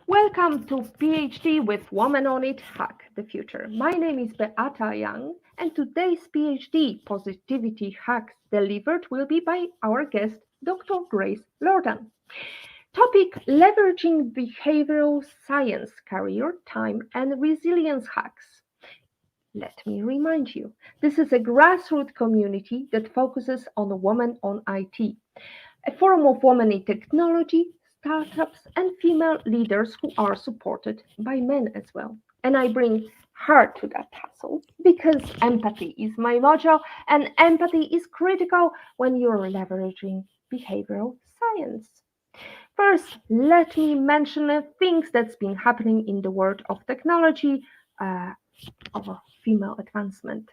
Welcome to PhD with Woman on It Hack the Future. My name is Beata Young, and today's PhD positivity hacks delivered will be by our guest, Dr. Grace Lordan. Topic: leveraging behavioral science, career, time, and resilience hacks. Let me remind you, this is a grassroots community that focuses on women on IT, a forum of women in technology, startups, and female leaders who are supported by men as well. And I bring heart to that hustle because empathy is my motto, and empathy is critical when you're leveraging behavioral science. First, let me mention things that's been happening in the world of technology, uh, of female advancement.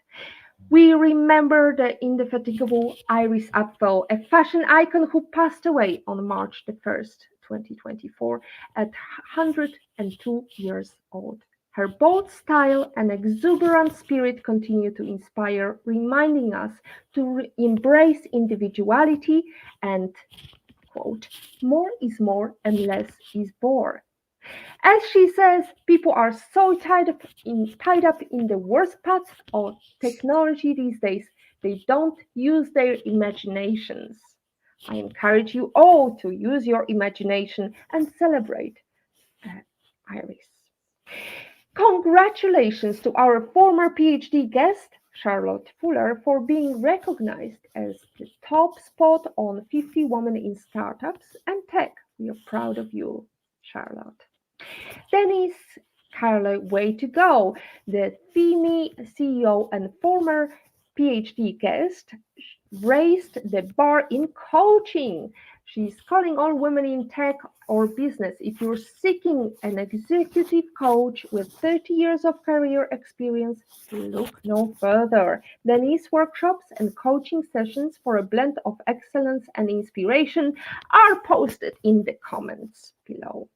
We remember the indefatigable Iris Apfel, a fashion icon who passed away on March the 1st, 2024, at 102 years old. Her bold style and exuberant spirit continue to inspire, reminding us to embrace individuality and, quote, more is more and less is more. As she says, people are so tied up in the worst parts of technology these days, they don't use their imaginations. I encourage you all to use your imagination and celebrate uh, Iris. Congratulations to our former PhD guest, Charlotte Fuller, for being recognized as the top spot on 50 Women in Startups and Tech. We are proud of you, Charlotte. Dennis Carlo, way to go. The FEMI CEO and former PhD guest raised the bar in coaching. She's calling all women in tech or business. If you're seeking an executive coach with 30 years of career experience, look no further. Denise workshops and coaching sessions for a blend of excellence and inspiration are posted in the comments below.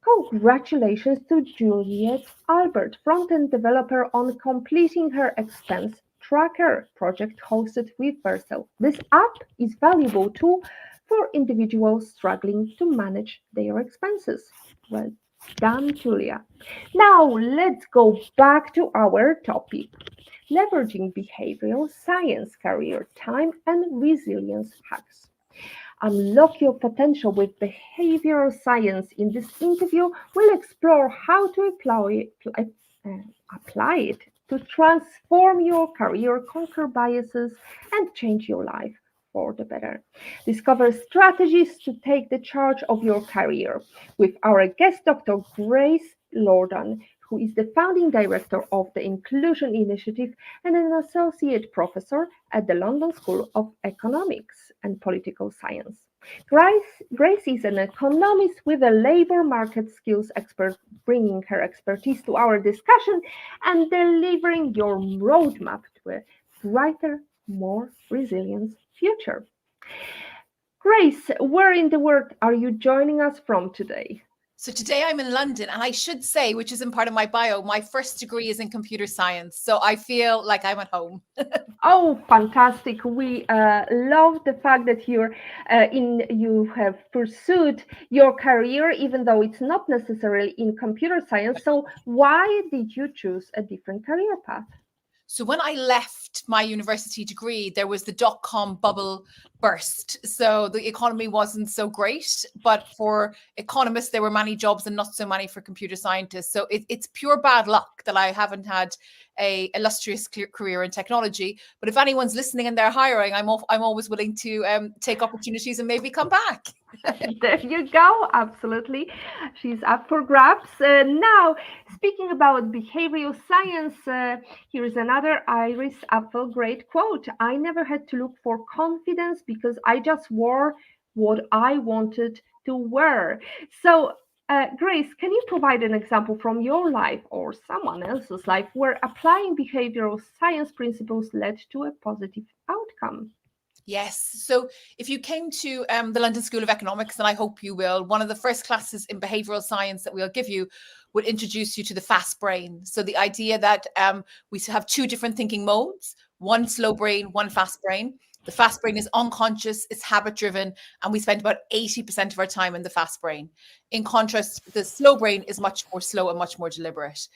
Congratulations to Juliet Albert, front-end developer, on completing her expense tracker project hosted with Vercel. This app is valuable tool for individuals struggling to manage their expenses. Well done, Julia. Now let's go back to our topic. Leveraging behavioral science, career, time, and resilience hacks. Unlock your potential with behavioral science. In this interview, we'll explore how to apply it to transform your career, conquer biases, and change your life for the better. Discover strategies to take the charge of your career with our guest, Dr. Grace Lordan, who is the founding director of the Inclusion Initiative and an associate professor at the London School of Economics and Political Science. Grace is an economist with a labor market skills expert, bringing her expertise to our discussion and delivering your roadmap to a brighter, more resilient future. Grace, where in the world are you joining us from today? So today I'm in London, and I should say, which isn't part of my bio, my first degree is in computer science. So I feel like I'm at home. Oh, fantastic! We love the fact that you have pursued your career, even though it's not necessarily in computer science. So why did you choose a different career path? So when I left my university degree, there was the dot-com bubble burst. So the economy wasn't so great, but for economists, there were many jobs and not so many for computer scientists. So it's pure bad luck that I haven't had a illustrious career in technology. But if anyone's listening and they're hiring, I'm always willing to take opportunities and maybe come back. There you go. Absolutely. She's up for grabs. Now, speaking about behavioral science, here is another Iris Apfel great quote. I never had to look for confidence because I just wore what I wanted to wear. So, Grace, can you provide an example from your life or someone else's life where applying behavioral science principles led to a positive outcome? Yes. So if you came to the London School of Economics, and I hope you will, one of the first classes in behavioral science that we'll give you would introduce you to the fast brain. So the idea that we have two different thinking modes, one slow brain, one fast brain. The fast brain is unconscious, it's habit driven, and we spend about 80% of our time in the fast brain. In contrast, the slow brain is much more slow and much more deliberate.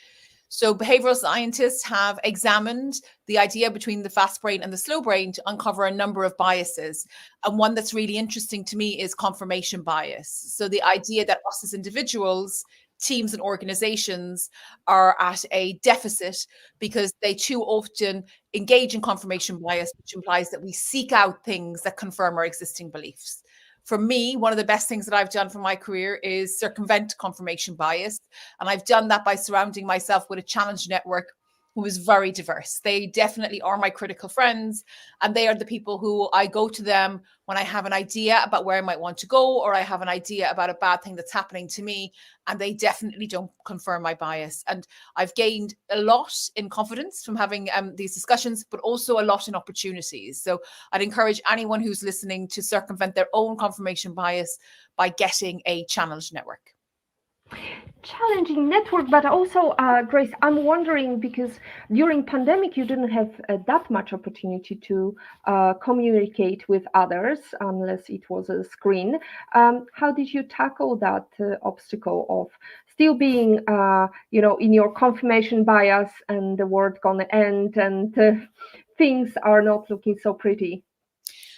So behavioral scientists have examined the idea between the fast brain and the slow brain to uncover a number of biases. And one that's really interesting to me is confirmation bias. So the idea that us as individuals, teams and organizations are at a deficit because they too often engage in confirmation bias, which implies that we seek out things that confirm our existing beliefs. For me, one of the best things that I've done for my career is circumvent confirmation bias. And I've done that by surrounding myself with a challenge network who is very diverse. They definitely are my critical friends. And they are the people who I go to them when I have an idea about where I might want to go, or I have an idea about a bad thing that's happening to me. And they definitely don't confirm my bias. And I've gained a lot in confidence from having these discussions, but also a lot in opportunities. So I'd encourage anyone who's listening to circumvent their own confirmation bias by getting a challenge network. Challenging network, but also, Grace, I'm wondering, because during pandemic you didn't have that much opportunity to communicate with others unless it was a screen. How did you tackle that obstacle of still being, in your confirmation bias, and the world gonna end, and things are not looking so pretty?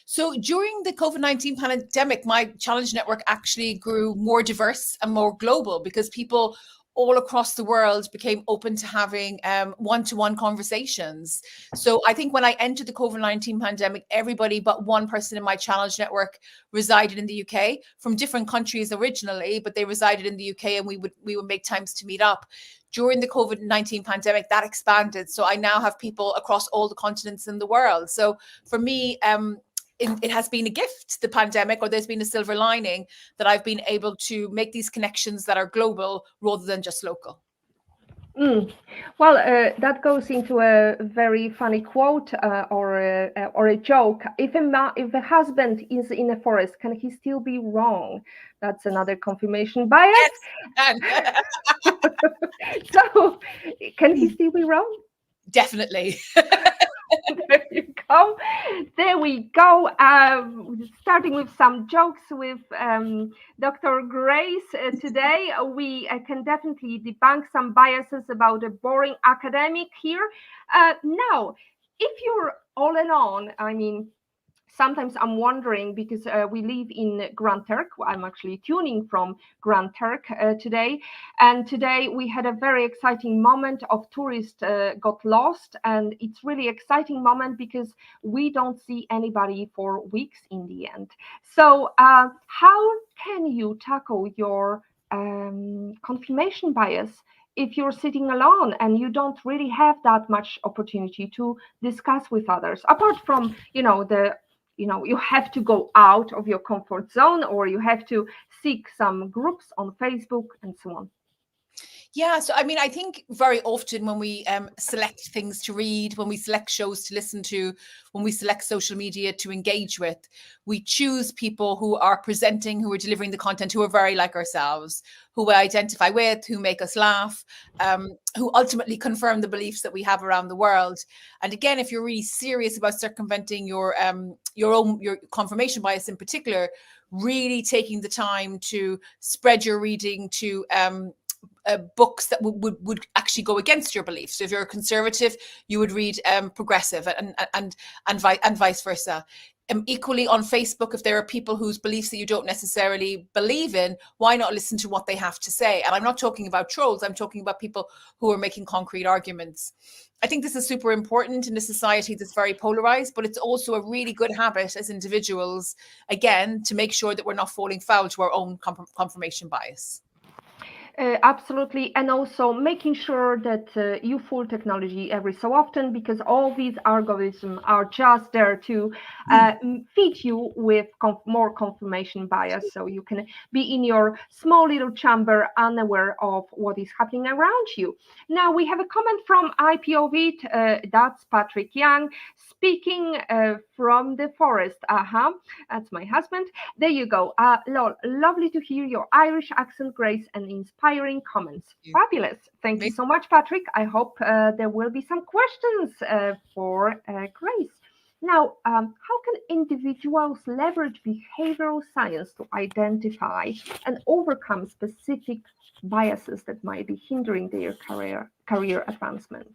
So during the COVID-19 pandemic, my challenge network actually grew more diverse and more global because people all across the world became open to having one-to-one conversations. So I think when I entered the COVID-19 pandemic, everybody but one person in my challenge network resided in the UK, from different countries originally, but they resided in the UK, and we would make times to meet up. During the COVID-19 pandemic, that expanded. So I now have people across all the continents in the world. So for me, it has been a gift, the pandemic, or there's been a silver lining that I've been able to make these connections that are global rather than just local. Well, that goes into a very funny quote, or a joke. If a husband is in a forest, can he still be wrong? That's another confirmation bias. Yes, So, can he still be wrong? definitely. There you go. There we go. Starting with some jokes with Dr. Grace today. We can definitely debunk some biases about a boring academic here. Now, if you're all alone, I mean, sometimes I'm wondering, because we live in Grand Turk. I'm actually tuning from Grand Turk today. And today we had a very exciting moment of tourists got lost. And it's really exciting moment because we don't see anybody for weeks in the end. So how can you tackle your confirmation bias if you're sitting alone and you don't really have that much opportunity to discuss with others, apart from, you have to go out of your comfort zone, or you have to seek some groups on Facebook and so on? Yeah, so I mean, I think very often when we select things to read, when we select shows to listen to, when we select social media to engage with, we choose people who are presenting, who are delivering the content, who are very like ourselves, who we identify with, who make us laugh, who ultimately confirm the beliefs that we have around the world. And again, if you're really serious about circumventing your confirmation bias in particular, really taking the time to spread your reading to books that would actually go against your beliefs. So if you're a conservative, you would read progressive, and vice versa. Equally on Facebook, if there are people whose beliefs that you don't necessarily believe in, why not listen to what they have to say? And I'm not talking about trolls, I'm talking about people who are making concrete arguments. I think this is super important in a society that's very polarized, but it's also a really good habit as individuals, again, to make sure that we're not falling foul to our own confirmation bias. Absolutely, and also making sure that you fool technology every so often, because all these algorithms are just there to feed you with more confirmation bias, so you can be in your small little chamber unaware of what is happening around you. Now we have a comment from IPOVIT, that's Patrick Young, speaking from the forest. That's my husband. There you go. Lol, lovely to hear your Irish accent, Grace, and inspiring comments. Fabulous. Thank you so much, Patrick. I hope there will be some questions for Grace. Now, how can individuals leverage behavioral science to identify and overcome specific biases that might be hindering their career advancement?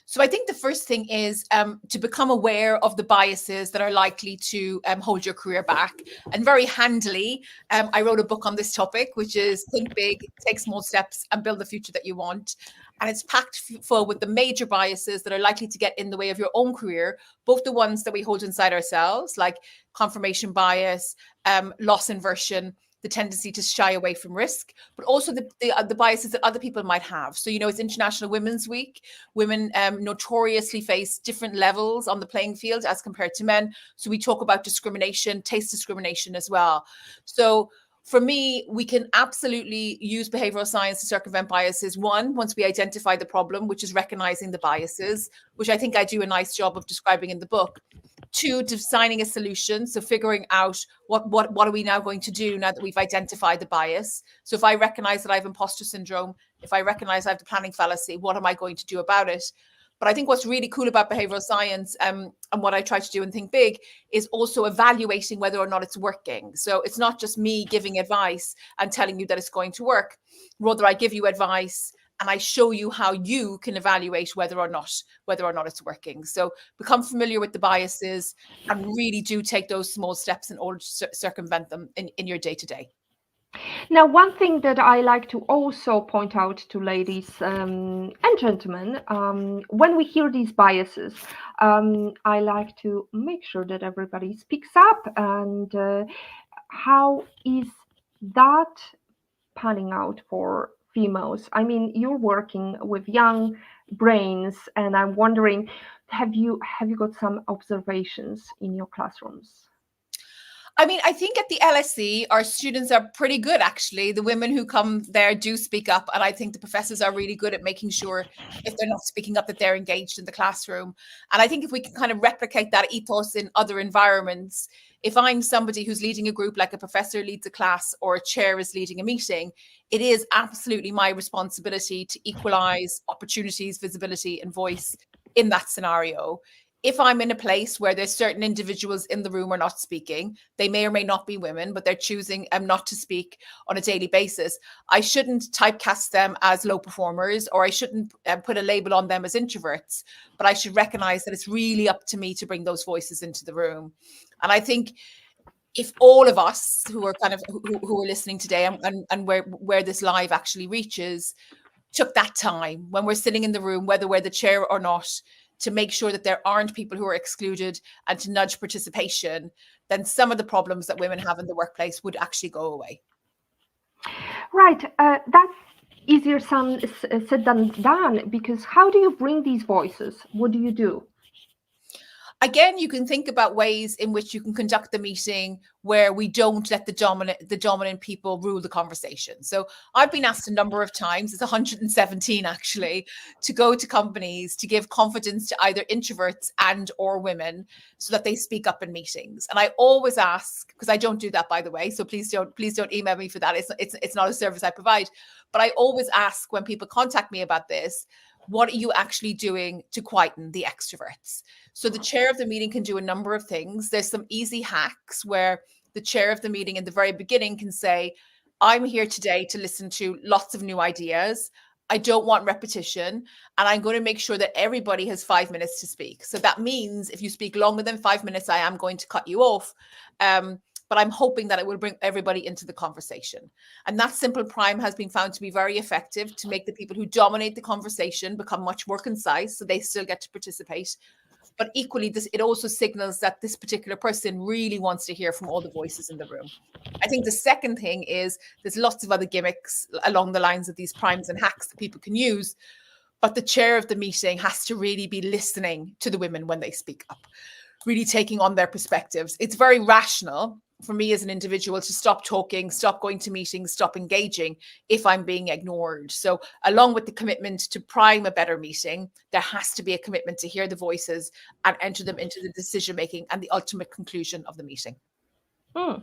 So I think the first thing is to become aware of the biases that are likely to hold your career back. And very handily, I wrote a book on this topic, which is Think Big, Take Small Steps, and Build the Future That You Want. And it's packed full with the major biases that are likely to get in the way of your own career, both the ones that we hold inside ourselves, like confirmation bias, loss inversion, the tendency to shy away from risk, but also the biases that other people might have. So, it's International Women's Week. Women notoriously face different levels on the playing field as compared to men. So we talk about discrimination, taste discrimination as well. So for me, we can absolutely use behavioral science to circumvent biases. One, once we identify the problem, which is recognizing the biases, which I think I do a nice job of describing in the book. Two, designing a solution. So figuring out what are we now going to do now that we've identified the bias. So if I recognize that I have imposter syndrome, if I recognize I have the planning fallacy, what am I going to do about it? But I think what's really cool about behavioral science and what I try to do in Think Big is also evaluating whether or not it's working. So it's not just me giving advice and telling you that it's going to work. Rather, I give you advice and I show you how you can evaluate whether or not it's working. So become familiar with the biases and really do take those small steps in order to circumvent them in your day-to-day. Now, one thing that I like to also point out to ladies and gentlemen, when we hear these biases, I like to make sure that everybody speaks up. And how is that panning out for females? I mean, you're working with young brains, and I'm wondering, have you got some observations in your classrooms? I mean, I think at the LSE, our students are pretty good, actually. The women who come there do speak up. And I think the professors are really good at making sure if they're not speaking up, that they're engaged in the classroom. And I think if we can kind of replicate that ethos in other environments, if I'm somebody who's leading a group, like a professor leads a class or a chair is leading a meeting, it is absolutely my responsibility to equalize opportunities, visibility, and voice in that scenario. If I'm in a place where there's certain individuals in the room are not speaking, they may or may not be women, but they're choosing not to speak on a daily basis, I shouldn't typecast them as low performers, or I shouldn't put a label on them as introverts, but I should recognize that it's really up to me to bring those voices into the room. And I think if all of us who are kind of who are listening today and where this live actually reaches took that time when we're sitting in the room, whether we're the chair or not, to make sure that there aren't people who are excluded and to nudge participation, then some of the problems that women have in the workplace would actually go away. Right, that's easier said than done, because how do you bring these voices? What do you do? Again, you can think about ways in which you can conduct the meeting where we don't let the dominant people rule the conversation. So I've been asked a number of times, it's 117 actually, to go to companies to give confidence to either introverts and or women so that they speak up in meetings. And I always ask, because I don't do that, by the way, so please don't email me for that. It's not a service I provide. But I always ask when people contact me about this, what are you actually doing to quieten the extroverts? So the chair of the meeting can do a number of things. There's some easy hacks where the chair of the meeting in the very beginning can say, I'm here today to listen to lots of new ideas. I don't want repetition. And I'm going to make sure that everybody has 5 minutes to speak. So that means if you speak longer than 5 minutes, I am going to cut you off. But I'm hoping that it will bring everybody into the conversation. And that simple prime has been found to be very effective to make the people who dominate the conversation become much more concise, so they still get to participate. But equally, it also signals that this particular person really wants to hear from all the voices in the room. I think the second thing is there's lots of other gimmicks along the lines of these primes and hacks that people can use. But the chair of the meeting has to really be listening to the women when they speak up, really taking on their perspectives. It's very rational for me as an individual to stop talking, stop going to meetings, stop engaging if I'm being ignored. So along with the commitment to prime a better meeting, there has to be a commitment to hear the voices and enter them into the decision-making and the ultimate conclusion of the meeting. Hmm.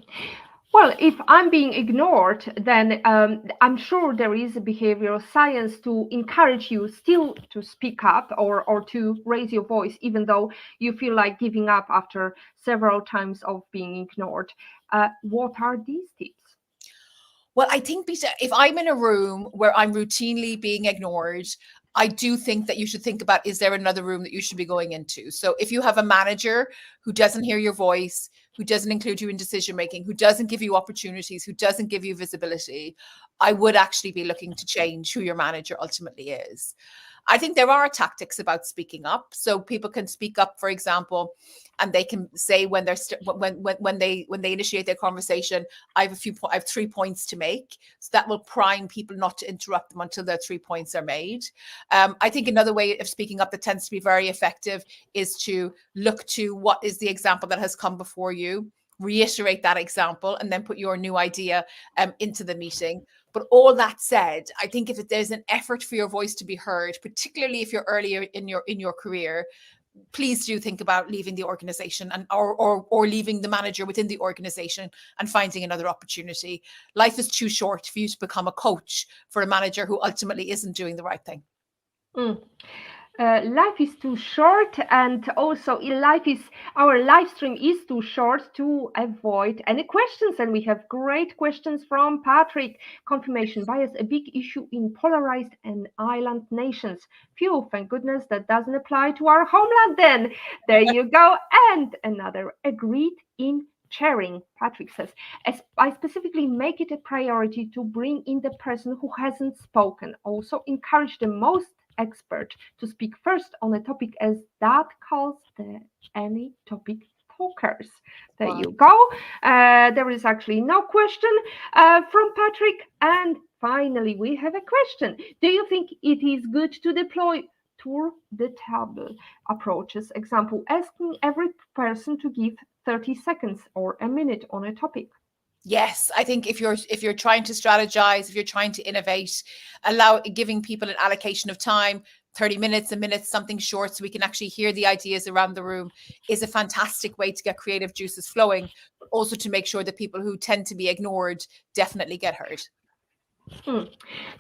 Well, if I'm being ignored, then I'm sure there is a behavioral science to encourage you still to speak up or to raise your voice, even though you feel like giving up after several times of being ignored. What are these tips? Well, I think, Peter, if I'm in a room where I'm routinely being ignored, I do think that you should think about, is there another room that you should be going into? So if you have a manager who doesn't hear your voice, who doesn't include you in decision making, who doesn't give you opportunities, who doesn't give you visibility, I would actually be looking to change who your manager ultimately is. I think there are tactics about speaking up. So people can speak up, for example, and they can say when they're when they initiate their conversation, I have 3 points to make. So that will prime people not to interrupt them until their 3 points are made. I think another way of speaking up that tends to be very effective is to look to what is the example that has come before you, reiterate that example, and then put your new idea into the meeting. But all that said, I think if there's an effort for your voice to be heard, particularly if you're earlier in your career, please do think about leaving the organization and or leaving the manager within the organization and finding another opportunity. Life is too short for you to become a coach for a manager who ultimately isn't doing the right thing. Mm. Life is too short, and also our live stream is too short to avoid any questions. And we have great questions from Patrick. Confirmation bias, a big issue in polarized and island nations. Phew, thank goodness that doesn't apply to our homeland then. There you go. And another, agreed in sharing. Patrick says, as I specifically make it a priority to bring in the person who hasn't spoken. Also encourage the most expert to speak first on a topic, as that calls the any topic talkers. There Wow. you go. There is actually no question from Patrick. And finally, we have a question. Do you think it is good to deploy tour de table approaches? Example, asking every person to give 30 seconds or a minute on a topic. Yes, I think if you're trying to strategize, if you're trying to innovate, giving people an allocation of time, 30 minutes, a minute, something short, so we can actually hear the ideas around the room, is a fantastic way to get creative juices flowing, but also to make sure that people who tend to be ignored definitely get heard. Hmm.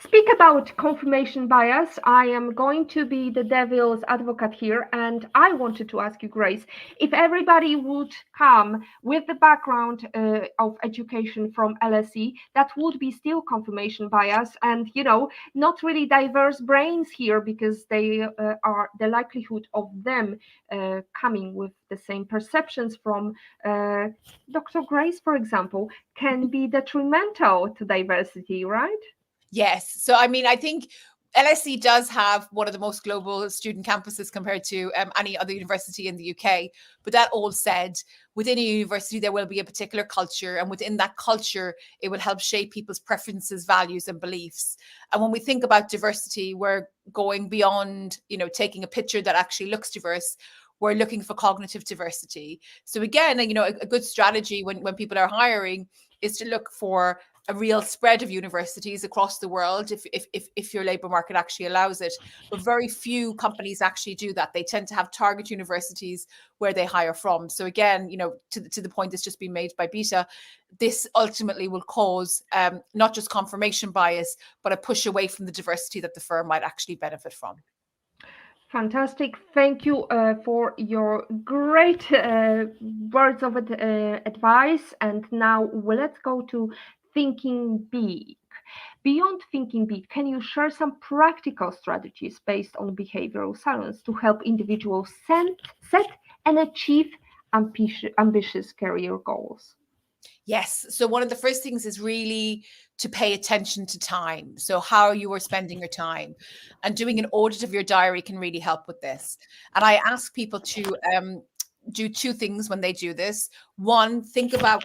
Speak about confirmation bias. I am going to be the devil's advocate here, and I wanted to ask you, Grace, if everybody would come with the background of education from LSE, that would be still confirmation bias, and not really diverse brains here, because they are the likelihood of them coming with the same perceptions from Dr. Grace, for example, can be detrimental to diversity, right? Yes. So, I mean, I think LSE does have one of the most global student campuses compared to any other university in the UK. But that all said, within a university, there will be a particular culture. And within that culture, it will help shape people's preferences, values, and beliefs. And when we think about diversity, we're going beyond, taking a picture that actually looks diverse. We're looking for cognitive diversity. So again, a good strategy when people are hiring is to look for a real spread of universities across the world if your labor market actually allows it. But very few companies actually do that. They tend to have target universities where they hire from. So again, to the point that's just been made by Beata, this ultimately will cause not just confirmation bias, but a push away from the diversity that the firm might actually benefit from. Fantastic. Thank you for your great words of advice. And now let's go to thinking big. Beyond thinking big, can you share some practical strategies based on behavioral science to help individuals set and achieve ambitious career goals? Yes. So one of the first things is really to pay attention to time. So how you are spending your time, and doing an audit of your diary can really help with this. And I ask people to do two things when they do this. One, think about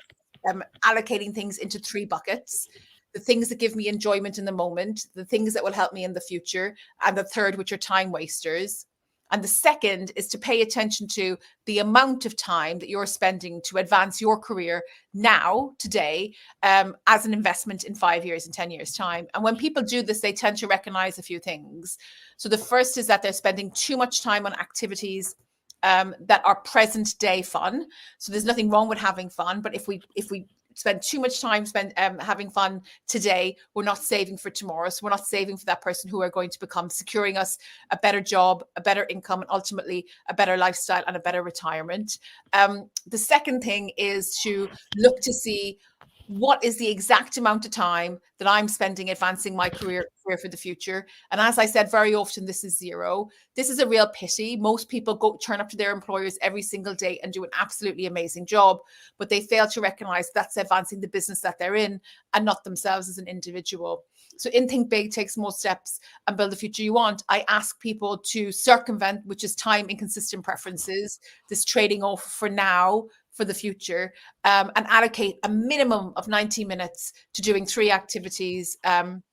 allocating things into three buckets: the things that give me enjoyment in the moment, the things that will help me in the future, and the third, which are time wasters. And the second is to pay attention to the amount of time that you're spending to advance your career now, today, as an investment in 5 years and 10 years' time. And when people do this, they tend to recognize a few things. So the first is that they're spending too much time on activities that are present day fun. So there's nothing wrong with having fun, but if we spend too much time having fun today, we're not saving for tomorrow. So we're not saving for that person who are going to become securing us a better job, a better income, and ultimately a better lifestyle and a better retirement. The second thing is to look to see what is the exact amount of time that I'm spending advancing my career for the future. And as I said, very often this is zero. This is a real pity. Most people go turn up to their employers every single day and do an absolutely amazing job, but they fail to recognize that's advancing the business that they're in and not themselves as an individual. So in Think Big, Take Small Steps and Build the Future You Want, I ask people to circumvent, which is time inconsistent preferences, this trading off for now for the future, and allocate a minimum of 90 minutes to doing 3 activities, and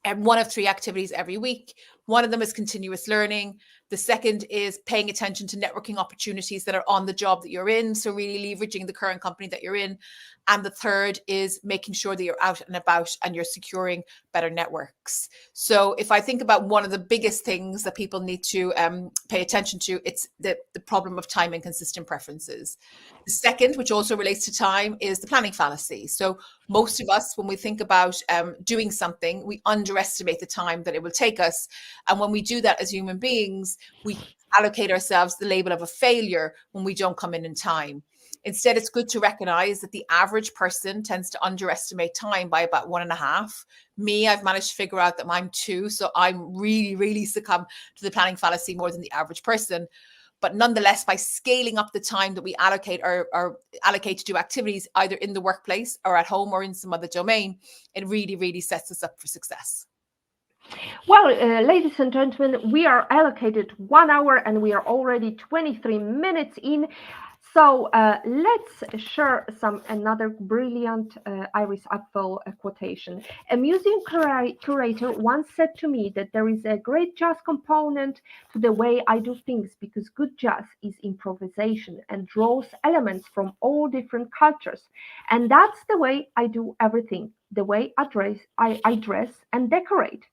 one of 3 activities every week. One of them is continuous learning. The second is paying attention to networking opportunities that are on the job that you're in. So really leveraging the current company that you're in. And the third is making sure that you're out and about and you're securing better networks. So if I think about one of the biggest things that people need to pay attention to, it's the problem of time and consistent preferences. The second, which also relates to time, is the planning fallacy. So most of us, when we think about doing something, we underestimate the time that it will take us. And when we do that as human beings, we allocate ourselves the label of a failure when we don't come in time. Instead, it's good to recognize that the average person tends to underestimate time by about 1.5. Me, I've managed to figure out that I'm 2. So I'm really succumb to the planning fallacy more than the average person. But nonetheless, by scaling up the time that we allocate or allocate to do activities, either in the workplace or at home or in some other domain, it really sets us up for success. Well, ladies and gentlemen, we are allocated 1 hour and we are already 23 minutes in. So let's share another brilliant Iris Apfel quotation. A museum curator once said to me that there is a great jazz component to the way I do things because good jazz is improvisation and draws elements from all different cultures. And that's the way I do everything, the way I dress and decorate.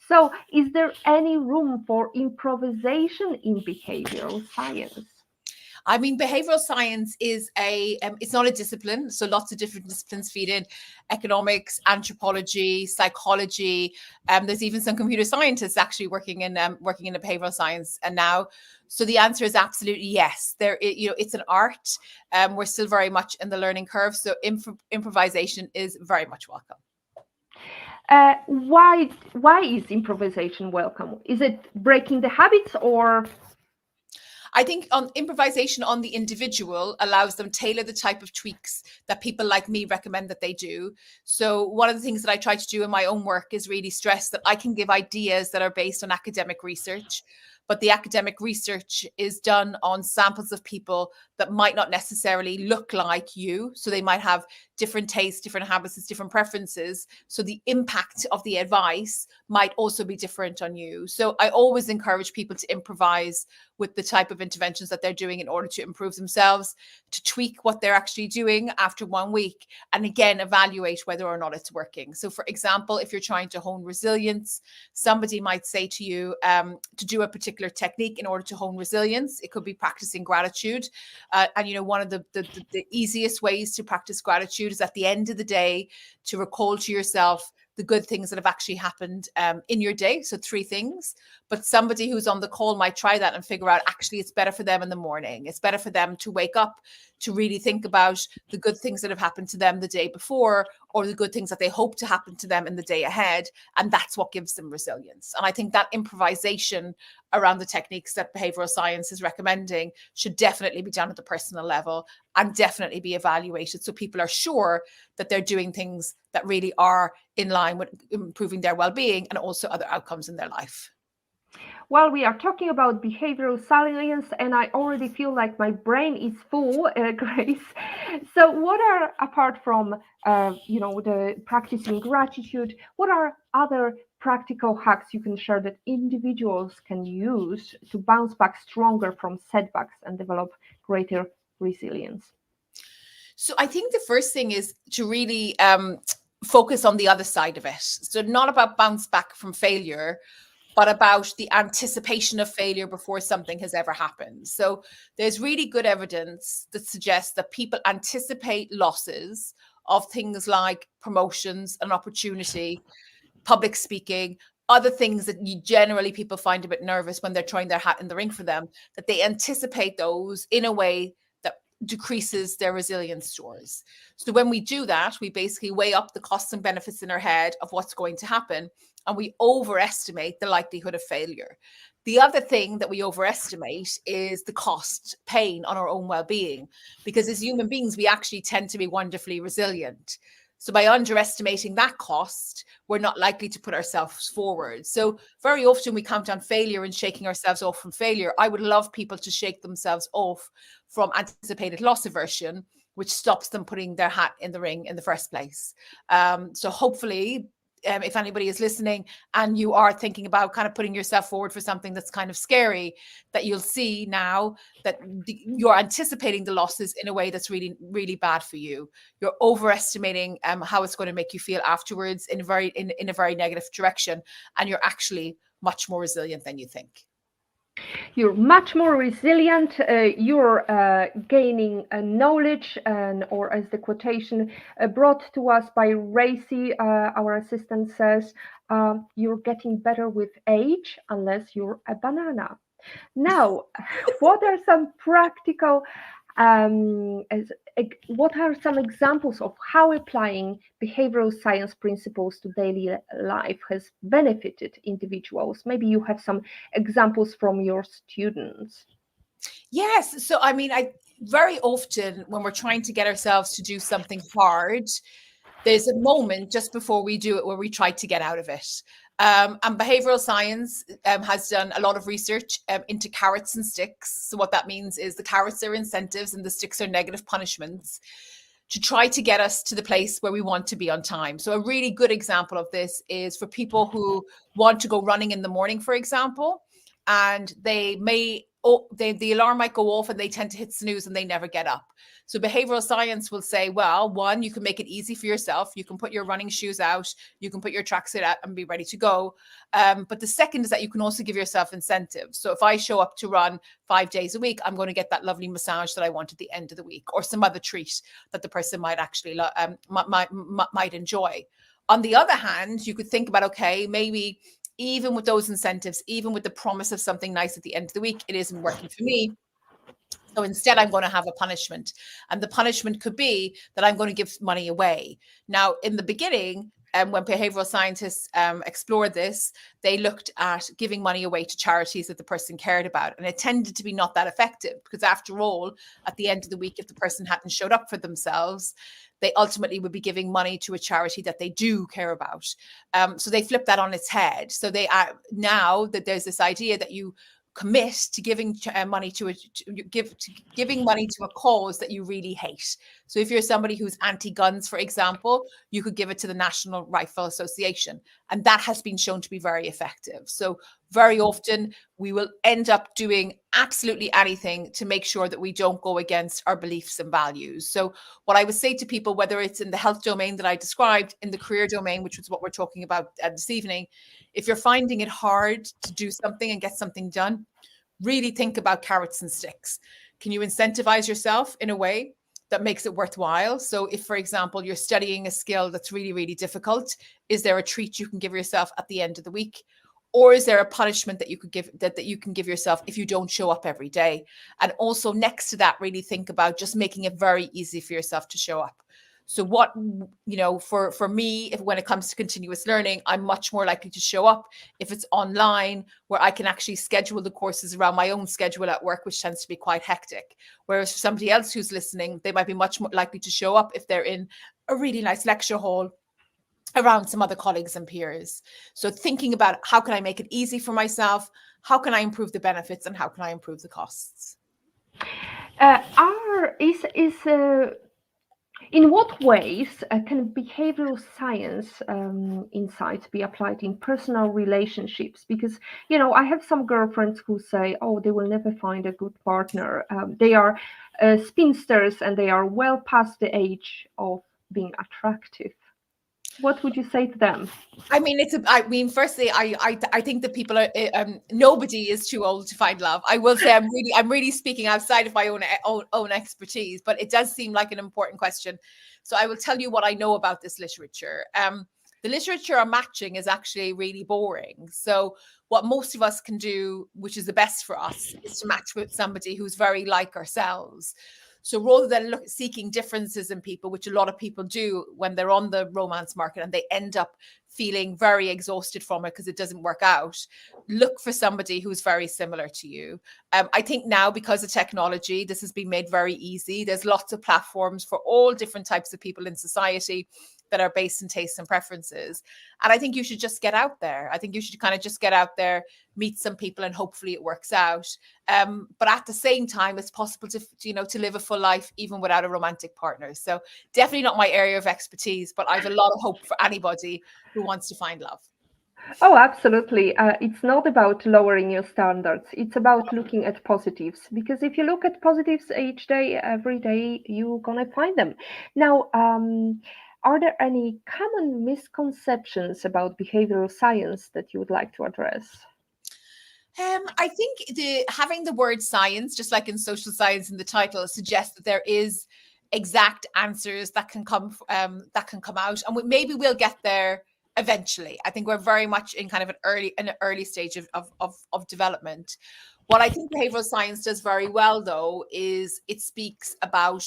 So is there any room for improvisation in behavioral science? I mean, behavioral science is it's not a discipline. So lots of different disciplines feed in: economics, anthropology, psychology. There's even some computer scientists actually working in the behavioral science. And now, so the answer is absolutely yes. It's an art. We're still very much in the learning curve. So improvisation is very much welcome. Why is improvisation welcome? Is it breaking the habits or? I think improvisation on the individual allows them tailor the type of tweaks that people like me recommend that they do. So one of the things that I try to do in my own work is really stress that I can give ideas that are based on academic research, but the academic research is done on samples of people that might not necessarily look like you. So they might have different tastes, different habits, different preferences. So the impact of the advice might also be different on you. So I always encourage people to improvise with the type of interventions that they're doing in order to improve themselves, to tweak what they're actually doing after 1 week, and again, evaluate whether or not it's working. So for example, if you're trying to hone resilience, somebody might say to you to do a particular technique in order to hone resilience. It could be practicing gratitude. And one of the easiest ways to practice gratitude is at the end of the day to recall to yourself the good things that have actually happened in your day. So 3 things. But somebody who's on the call might try that and figure out actually it's better for them in the morning. It's better for them to wake up to really think about the good things that have happened to them the day before, or the good things that they hope to happen to them in the day ahead. And that's what gives them resilience. And I think that improvisation around the techniques that behavioral science is recommending should definitely be done at the personal level and definitely be evaluated so people are sure that they're doing things that really are in line with improving their well-being and also other outcomes in their life. Well, we are talking about behavioral science, and I already feel like my brain is full, Grace. So, what are, apart from the practicing gratitude, what are other practical hacks you can share that individuals can use to bounce back stronger from setbacks and develop greater resilience? So, I think the first thing is to really focus on the other side of it. So, not about bounce back from failure, but about the anticipation of failure before something has ever happened. So there's really good evidence that suggests that people anticipate losses of things like promotions and opportunity, public speaking, other things that you generally people find a bit nervous when they're throwing their hat in the ring for them, that they anticipate those in a way that decreases their resilience scores. So when we do that, we basically weigh up the costs and benefits in our head of what's going to happen, and we overestimate the likelihood of failure. The other thing that we overestimate is the cost, pain on our own well-being, because as human beings, we actually tend to be wonderfully resilient. So by underestimating that cost, we're not likely to put ourselves forward. So very often we count on failure and shaking ourselves off from failure. I would love people to shake themselves off from anticipated loss aversion, which stops them putting their hat in the ring in the first place. So hopefully, if anybody is listening and you are thinking about kind of putting yourself forward for something that's kind of scary, that you'll see now that you're anticipating the losses in a way that's really, really bad for you. You're overestimating how it's going to make you feel afterwards in a very negative direction, and you're actually much more resilient than you think. You're much more resilient. You're gaining knowledge, or as the quotation brought to us by Racy, our assistant says, you're getting better with age unless you're a banana. Now, what are some practical what are some examples of how applying behavioral science principles to daily life has benefited individuals? Maybe you have some examples from your students. Yes. So, I mean, very often when we're trying to get ourselves to do something hard, there's a moment just before we do it where we try to get out of it. And behavioral science has done a lot of research into carrots and sticks. So what that means is the carrots are incentives and the sticks are negative punishments to try to get us to the place where we want to be on time. So a really good example of this is for people who want to go running in the morning, for example, and the alarm might go off and they tend to hit snooze and they never get up. So behavioral science will say, well, one, you can make it easy for yourself. You can put your running shoes out, you can put your tracksuit out and be ready to go. But the second is that you can also give yourself incentives. So if I show up to run 5 days a week, I'm going to get that lovely massage that I want at the end of the week, or some other treat that the person might actually might enjoy. On the other hand, you could think about, okay, maybe even with those incentives, even with the promise of something nice at the end of the week, it isn't working for me. So instead, I'm going to have a punishment. And the punishment could be that I'm going to give money away. Now, in the beginning, when behavioral scientists explored this, they looked at giving money away to charities that the person cared about. And it tended to be not that effective because after all, at the end of the week, if the person hadn't showed up for themselves, they ultimately would be giving money to a charity that they do care about. So they flipped that on its head. So they now that there's this idea that you commit to giving money to giving money to a cause that you really hate. So if you're somebody who's anti-guns, for example, you could give it to the National Rifle Association, and that has been shown to be very effective. So very often we will end up doing absolutely anything to make sure that we don't go against our beliefs and values. So what I would say to people, whether it's in the health domain that I described, in the career domain, which is what we're talking about this evening, if you're finding it hard to do something and get something done, really think about carrots and sticks. Can you incentivize yourself in a way that makes it worthwhile? So if, for example, you're studying a skill that's really, really difficult, is there a treat you can give yourself at the end of the week? Or is there a punishment that you could give that you can give yourself if you don't show up every day? And also next to that, really think about just making it very easy for yourself to show up. So what, for me, when it comes to continuous learning, I'm much more likely to show up if it's online, where I can actually schedule the courses around my own schedule at work, which tends to be quite hectic. Whereas for somebody else who's listening, they might be much more likely to show up if they're in a really nice lecture hall around some other colleagues and peers. So thinking about how can I make it easy for myself? How can I improve the benefits and how can I improve the costs? In what ways can behavioral science insights be applied in personal relationships? Because, I have some girlfriends who say, oh, they will never find a good partner. They are spinsters and they are well past the age of being attractive. What would you say to them? I mean, firstly, I think that people are nobody is too old to find love. I will say I'm really speaking outside of my own expertise, but it does seem like an important question. So I will tell you what I know about this literature. The literature on matching is actually really boring. So what most of us can do, which is the best for us, is to match with somebody who's very like ourselves. So rather than seeking differences in people, which a lot of people do when they're on the romance market and they end up feeling very exhausted from it because it doesn't work out, look for somebody who's very similar to you. I think now, because of technology, this has been made very easy. There's lots of platforms for all different types of people in society that are based in tastes and preferences. And I think you should just get out there. I think you should kind of just get out there, meet some people, and hopefully it works out. But at the same time, it's possible to live a full life even without a romantic partner. So definitely not my area of expertise, but I have a lot of hope for anybody who wants to find love. Oh, absolutely. It's not about lowering your standards. It's about looking at positives. Because if you look at positives each day, every day, you're going to find them. Now, are there any common misconceptions about behavioral science that you would like to address? I think having the word science, just like in social science in the title, suggests that there is exact answers that can come out, and maybe we'll get there eventually. I think we're very much in kind of an early stage of development. What I think behavioral science does very well, though, is it speaks about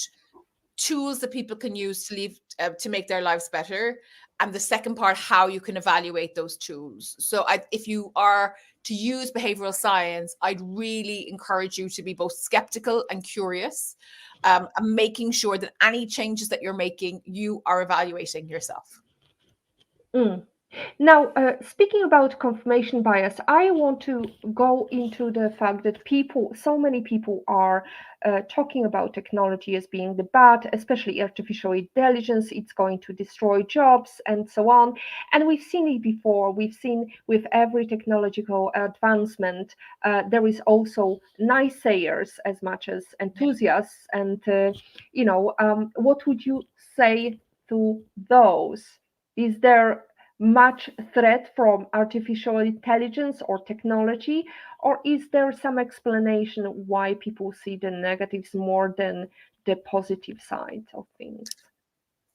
tools that people can use to make their lives better, and the second part, how you can evaluate those tools. So if you are to use behavioral science, I'd really encourage you to be both skeptical and curious, and making sure that any changes that you're making, you are evaluating yourself. Mm. Now, speaking about confirmation bias, I want to go into the fact that so many people are talking about technology as being the bad, especially artificial intelligence. It's going to destroy jobs and so on. And we've seen it before. We've seen with every technological advancement, there is also naysayers as much as enthusiasts. And, what would you say to those? Is there much threat from artificial intelligence or technology, or is there some explanation why people see the negatives more than the positive side of things?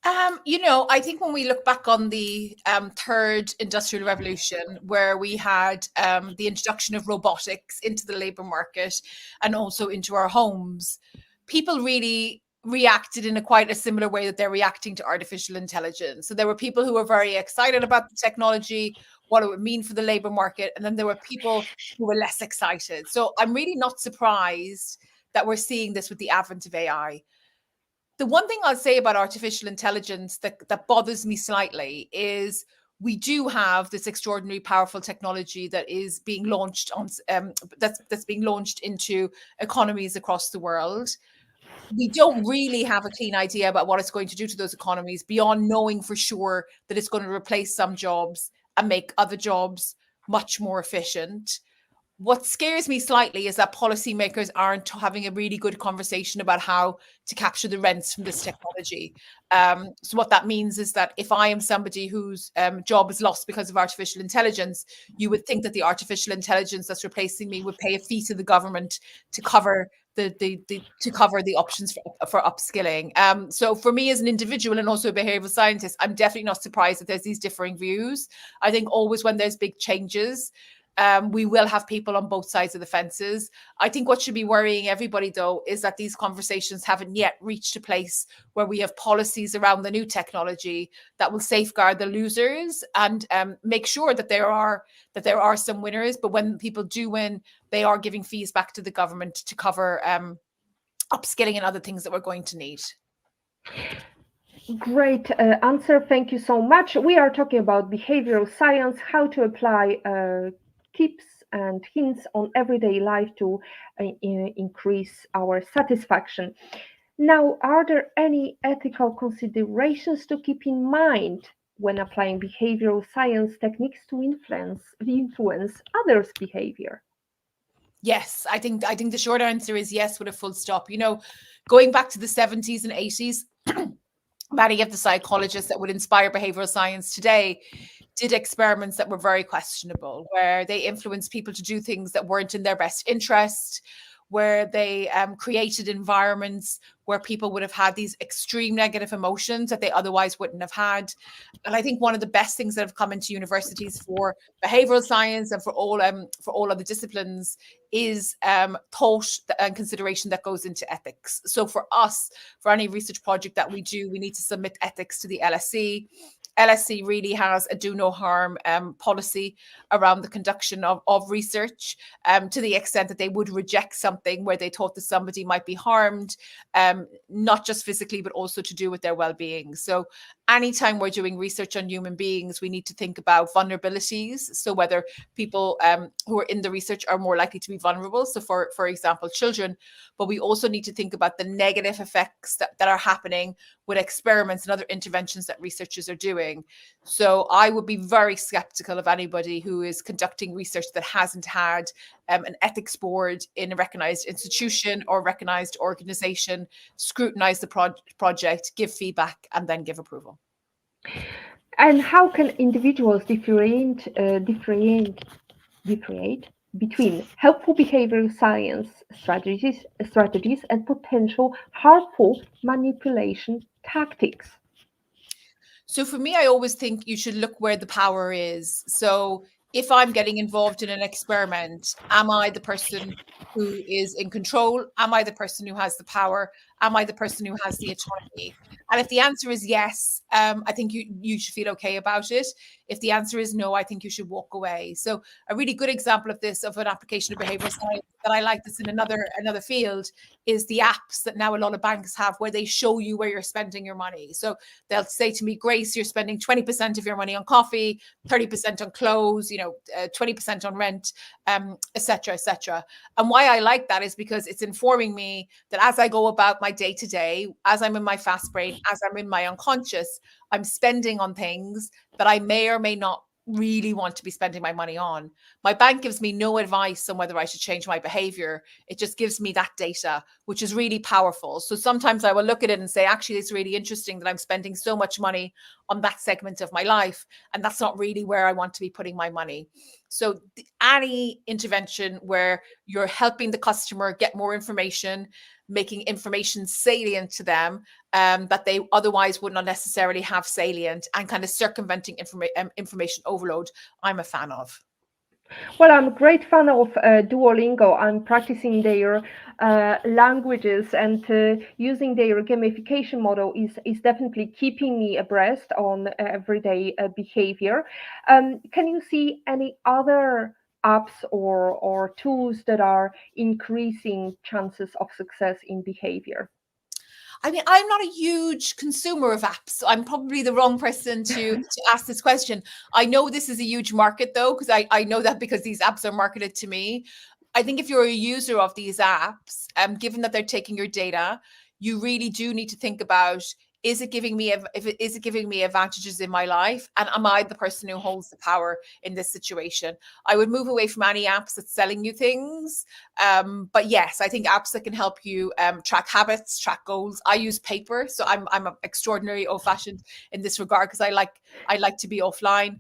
I think when we look back on the third industrial revolution, where we had the introduction of robotics into the labor market and also into our homes, people really reacted in quite a similar way that they're reacting to artificial intelligence. So there were people who were very excited about the technology, what it would mean for the labor market, and then there were people who were less excited. So I'm really not surprised that we're seeing this with the advent of AI. The one thing I'll say about artificial intelligence that bothers me slightly is we do have this extraordinary powerful technology that is being launched on that's being launched into economies across the world. We don't really have a clean idea about what it's going to do to those economies beyond knowing for sure that it's going to replace some jobs and make other jobs much more efficient. What scares me slightly is that policymakers aren't having a really good conversation about how to capture the rents from this technology. So what that means is that if I am somebody whose job is lost because of artificial intelligence, you would think that the artificial intelligence that's replacing me would pay a fee to the government to cover the options for upskilling. So for me as an individual and also a behavioral scientist, I'm definitely not surprised that there's these differing views. I think always when there's big changes, we will have people on both sides of the fences. I think what should be worrying everybody, though, is that these conversations haven't yet reached a place where we have policies around the new technology that will safeguard the losers and make sure that there are some winners. But when people do win, they are giving fees back to the government to cover upskilling and other things that we're going to need. Great answer. Thank you so much. We are talking about behavioral science, how to apply tips and hints on everyday life to increase our satisfaction. Now, are there any ethical considerations to keep in mind when applying behavioral science techniques to influence others' behavior? Yes, I think the short answer is yes with a full stop. Going back to the 70s and 80s, many of the psychologists that would inspire behavioral science today did experiments that were very questionable, where they influenced people to do things that weren't in their best interest, where they created environments where people would have had these extreme negative emotions that they otherwise wouldn't have had. And I think one of the best things that have come into universities for behavioral science and for all other disciplines is thought and consideration that goes into ethics. So for us, for any research project that we do, we need to submit ethics to the LSE. LSE really has a do no harm policy around the conduction of research, to the extent that they would reject something where they thought that somebody might be harmed, not just physically, but also to do with their well-being. So anytime we're doing research on human beings, we need to think about vulnerabilities. So whether people who are in the research are more likely to be vulnerable. So for example, children, but we also need to think about the negative effects that are happening with experiments and other interventions that researchers are doing. So I would be very skeptical of anybody who is conducting research that hasn't had an ethics board in a recognized institution or recognized organization scrutinize the project, give feedback, and then give approval. And how can individuals differentiate between helpful behavioral science strategies and potential harmful manipulation tactics? So for me, I always think you should look where the power is. So if I'm getting involved in an experiment, am I the person who is in control? Am I the person who has the power? Am I the person who has the autonomy? And if the answer is yes, I think you should feel okay about it. If the answer is no, I think you should walk away. So a really good example of this, of an application of behavioral science that I like this in another field, is the apps that now a lot of banks have where they show you where you're spending your money. So they'll say to me, Grace, you're spending 20% of your money on coffee, 30% on clothes, 20% on rent, et cetera, et cetera. And why I like that is because it's informing me that as I go about my day to day, as I'm in my fast brain, as I'm in my unconscious, I'm spending on things that I may or may not really want to be spending my money on. My bank gives me no advice on whether I should change my behavior. It just gives me that data, which is really powerful. So sometimes I will look at it and say, actually, it's really interesting that I'm spending so much money on that segment of my life. And that's not really where I want to be putting my money. So any intervention where you're helping the customer get more information, making information salient to them, that they otherwise would not necessarily have salient, and kind of circumventing information overload, I'm a fan of. Well, I'm a great fan of Duolingo. I'm practicing their languages, and using their gamification model is definitely keeping me abreast on everyday behavior. Can you see any other apps or tools that are increasing chances of success in behavior? I mean, I'm not a huge consumer of apps, so I'm probably the wrong person to ask this question. I know this is a huge market, though, because I know that because these apps are marketed to me. I think if you're a user of these apps, given that they're taking your data, you really do need to think about, is it giving me is it giving me advantages in my life, and am I the person who holds the power in this situation? I would move away from any apps that's selling you things. But yes, I think apps that can help you track habits, track goals. I use paper, so I'm extraordinary old fashioned in this regard because I like to be offline.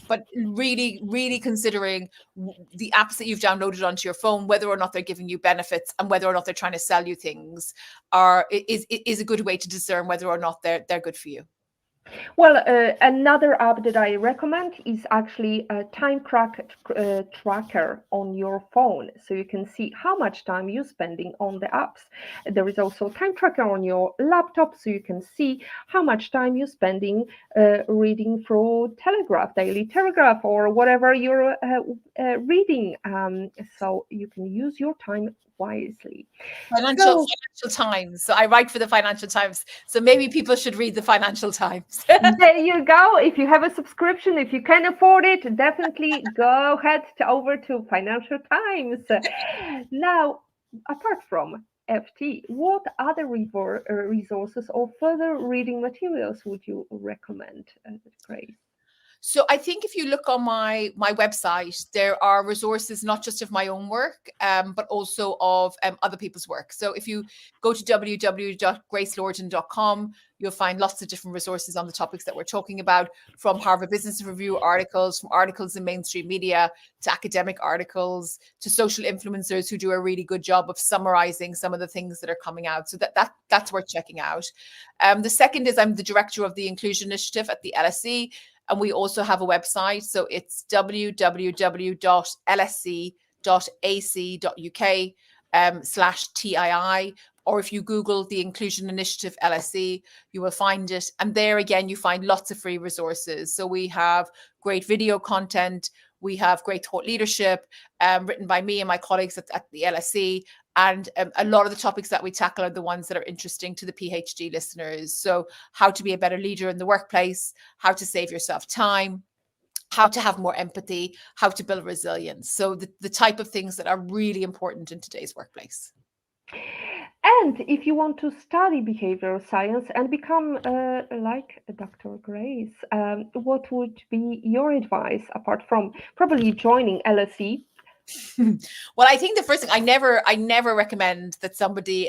But really, really considering the apps that you've downloaded onto your phone, whether or not they're giving you benefits and whether or not they're trying to sell you things, is a good way to discern whether or not they're good for you. Well, another app that I recommend is actually a tracker on your phone, so you can see how much time you're spending on the apps. There is also a time tracker on your laptop, so you can see how much time you're spending reading through Daily Telegraph, or whatever you're reading. So you can use your time wisely. Financial So Financial Times. So I write for the Financial Times. So maybe people should read the Financial Times. there you go. If you have a subscription, if you can afford it, definitely go head over to Financial Times. Now, apart from FT, what other resources or further reading materials would you recommend, Grace? So I think if you look on my website, there are resources not just of my own work, but also of other people's work. So if you go to www.gracelordan.com, you'll find lots of different resources on the topics that we're talking about, from Harvard Business Review articles, from articles in mainstream media, to academic articles, to social influencers who do a really good job of summarizing some of the things that are coming out. So that's worth checking out. The second is I'm the director of the Inclusion Initiative at the LSE. And we also have a website. So it's www.lsc.ac.uk/TII. Or if you Google the Inclusion Initiative LSE, you will find it. And there again, you find lots of free resources. So we have great video content. We have great thought leadership written by me and my colleagues at the LSE. And a lot of the topics that we tackle are the ones that are interesting to the PhD listeners. So how to be a better leader in the workplace, how to save yourself time, how to have more empathy, how to build resilience. So the type of things that are really important in today's workplace. And if you want to study behavioral science and become like Dr. Grace, what would be your advice apart from probably joining LSE? Well, I think the first thing I never recommend that somebody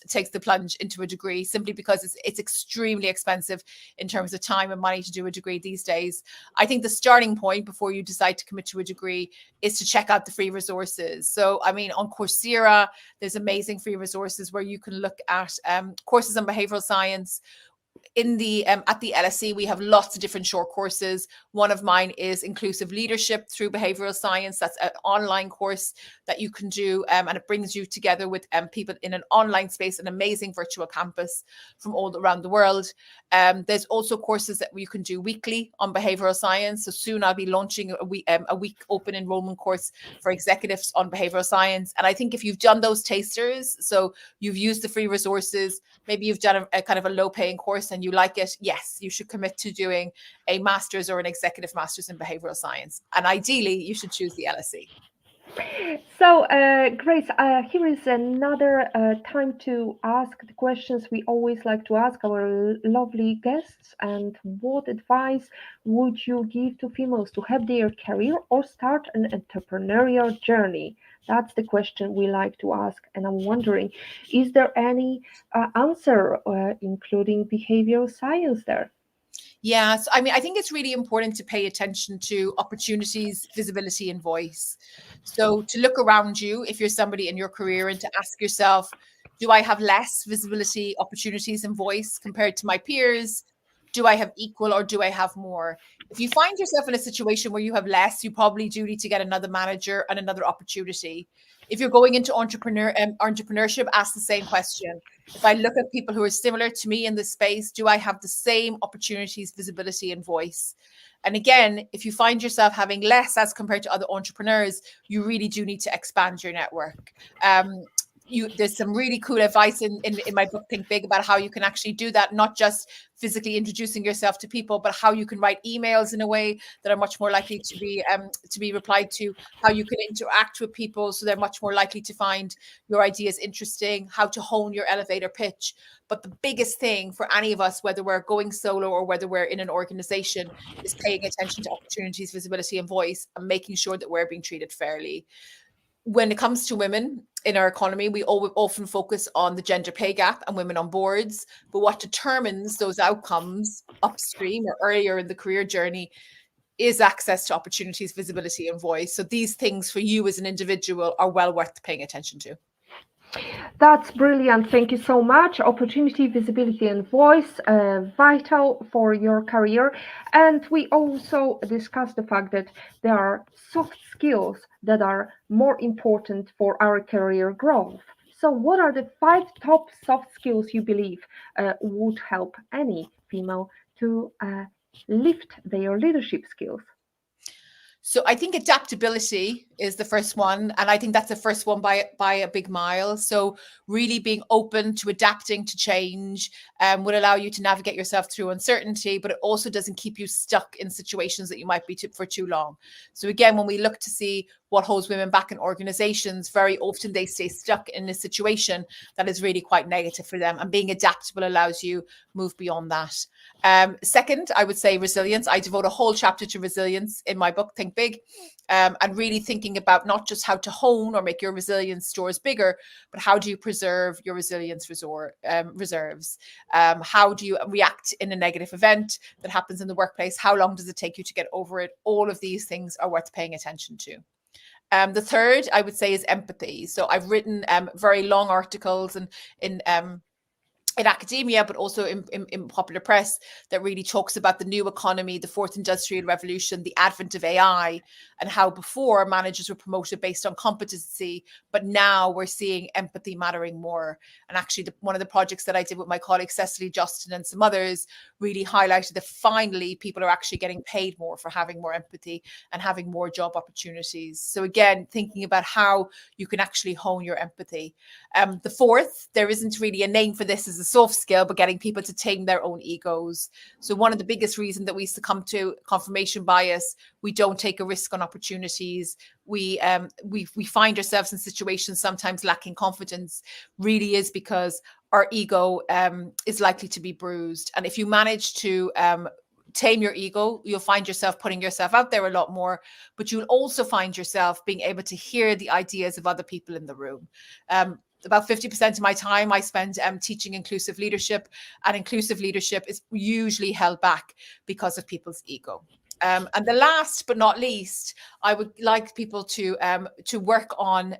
takes the plunge into a degree, simply because it's extremely expensive in terms of time and money to do a degree these days. I think the starting point before you decide to commit to a degree is to check out the free resources. So, I mean, on Coursera, there's amazing free resources where you can look at courses on behavioral science. In the at the LSE, we have lots of different short courses. One of mine is Inclusive Leadership through Behavioral Science. That's an online course that you can do, and it brings you together with people in an online space, an amazing virtual campus from all around the world. There's also courses that you can do weekly on behavioral science. So soon I'll be launching a week open enrollment course for executives on behavioral science. And I think if you've done those tasters, so you've used the free resources, maybe you've done a kind of a low paying course and you like it, yes, you should commit to doing a master's or an executive master's in behavioral science. And ideally, you should choose the LSE. So, Grace, here is another time to ask the questions we always like to ask our lovely guests. And what advice would you give to females to have their career or start an entrepreneurial journey? That's the question we like to ask. And I'm wondering, is there any answer, including behavioral science there? Yeah, so I mean, I think it's really important to pay attention to opportunities, visibility, and voice. So to look around you, if you're somebody in your career, and to ask yourself, do I have less visibility, opportunities, and voice compared to my peers? Do I have equal or do I have more? If you find yourself in a situation where you have less, you probably do need to get another manager and another opportunity. If you're going into entrepreneurship, ask the same question. If I look at people who are similar to me in this space, do I have the same opportunities, visibility, and voice? And again, if you find yourself having less as compared to other entrepreneurs, you really do need to expand your network. There's some really cool advice in my book Think Big about how you can actually do that, not just physically introducing yourself to people, but how you can write emails in a way that are much more likely to be replied to, how you can interact with people so they're much more likely to find your ideas interesting, how to hone your elevator pitch. But the biggest thing for any of us, whether we're going solo or whether we're in an organization, is paying attention to opportunities, visibility, and voice, and making sure that we're being treated fairly. When it comes to women in our economy, we often focus on the gender pay gap and women on boards. But what determines those outcomes upstream or earlier in the career journey is access to opportunities, visibility, and voice. So these things for you as an individual are well worth paying attention to. That's brilliant. Thank you so much. Opportunity, visibility, and voice, vital for your career. And we also discussed the fact that there are soft skills that are more important for our career growth. So, what are the 5 top soft skills you believe would help any female to lift their leadership skills? So I think adaptability is the first one, and I think that's the first one by a big mile. So really being open to adapting to change would allow you to navigate yourself through uncertainty, but it also doesn't keep you stuck in situations that you might be for too long. So again, when we look to see what holds women back in organizations, very often they stay stuck in a situation that is really quite negative for them. And being adaptable allows you move beyond that. Second, I would say resilience. I devote a whole chapter to resilience in my book, Think Big, and really thinking about not just how to hone or make your resilience stores bigger, but how do you preserve your resilience reserves? How do you react in a negative event that happens in the workplace? How long does it take you to get over it? All of these things are worth paying attention to. The third, I would say, is empathy. So I've written very long articles and in academia, but also in popular press, that really talks about the new economy, the fourth industrial revolution, the advent of AI, and how before managers were promoted based on competency, but now we're seeing empathy mattering more. And actually, one of the projects that I did with my colleagues, Cecily, Justin, and some others, really highlighted that finally people are actually getting paid more for having more empathy and having more job opportunities. So again, thinking about how you can actually hone your empathy. The fourth, there isn't really a name for this as a soft skill, but getting people to tame their own egos. So one of the biggest reasons that we succumb to confirmation bias, we don't take a risk on opportunities. We find ourselves in situations sometimes lacking confidence, really is because our ego is likely to be bruised. And if you manage to tame your ego, you'll find yourself putting yourself out there a lot more, but you'll also find yourself being able to hear the ideas of other people in the room. About 50% of my time I spend teaching inclusive leadership, and inclusive leadership is usually held back because of people's ego. And the last but not least, I would like people to work on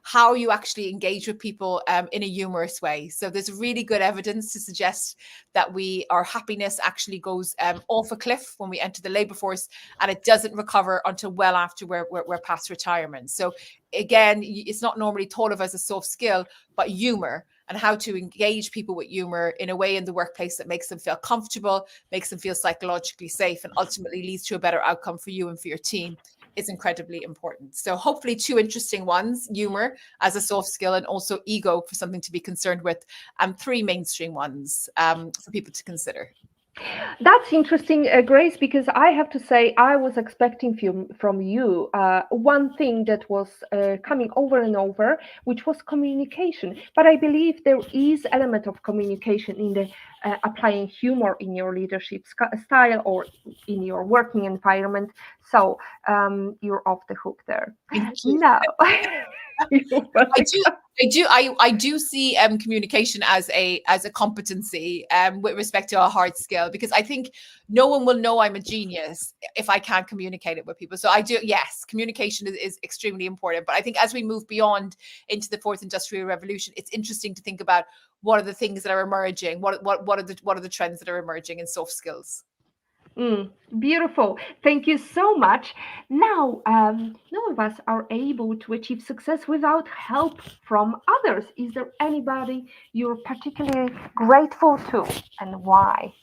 how you actually engage with people in a humorous way. So there's really good evidence to suggest that our happiness actually goes off a cliff when we enter the labor force, and it doesn't recover until well after we're past retirement. So again, it's not normally thought of as a soft skill, but humor and how to engage people with humor in a way in the workplace that makes them feel comfortable, makes them feel psychologically safe, and ultimately leads to a better outcome for you and for your team is incredibly important. So hopefully 2 interesting ones: humor as a soft skill, and also ego for something to be concerned with, and 3 mainstream ones for people to consider. That's interesting, Grace, because I have to say I was expecting from you one thing that was coming over and over, which was communication. But I believe there is element of communication in the applying humor in your leadership style or in your working environment. So you're off the hook there. Thank you. Now, I do see communication as a competency with respect to a hard skill, because I think no one will know I'm a genius if I can't communicate it with people. So I do, yes, communication is extremely important. But I think as we move beyond into the fourth industrial revolution, it's interesting to think about what are the things that are emerging, what are the trends that are emerging in soft skills. Beautiful. Thank you so much. Now, none of us are able to achieve success without help from others. Is there anybody you're particularly grateful to, and why?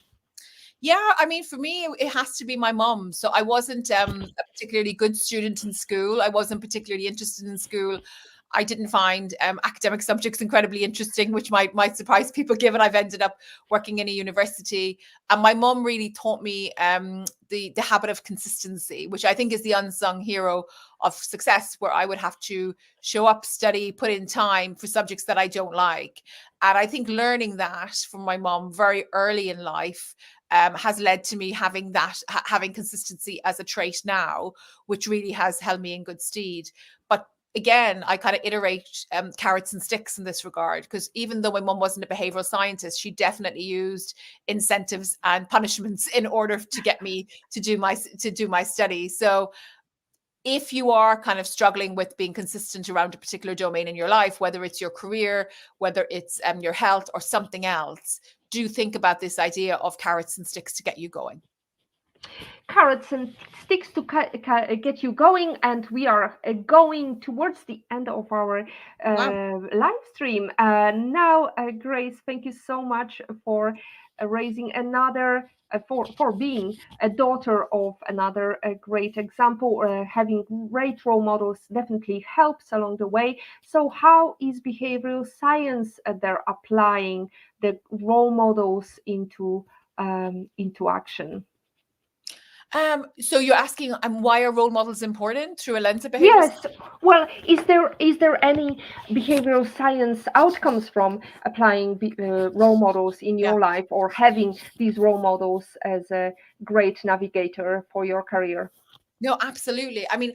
Yeah, I mean, for me, it has to be my mom. So I wasn't a particularly good student in school. I wasn't particularly interested in school. I didn't find academic subjects incredibly interesting, which might surprise people, given I've ended up working in a university. And my mom really taught me the habit of consistency, which I think is the unsung hero of success, where I would have to show up, study, put in time for subjects that I don't like. And I think learning that from my mom very early in life has led to me having consistency as a trait now, which really has held me in good stead. But again, I kind of iterate carrots and sticks in this regard, because even though my mum wasn't a behavioral scientist, she definitely used incentives and punishments in order to get me to do my study. So if you are kind of struggling with being consistent around a particular domain in your life, whether it's your career, whether it's your health or something else, do think about this idea of carrots and sticks to get you going. Carrots and sticks to get you going, and we are going towards the end of our Wow. live stream. Now, Grace, thank you so much for raising another for being a daughter of another great example. Having great role models definitely helps along the way. So how is behavioral science there applying the role models into action? So you're asking, why are role models important through a lens of behavioral? Yes. Well, is there any behavioral science outcomes from applying role models in Yeah. your life, or having these role models as a great navigator for your career? No, absolutely. I mean,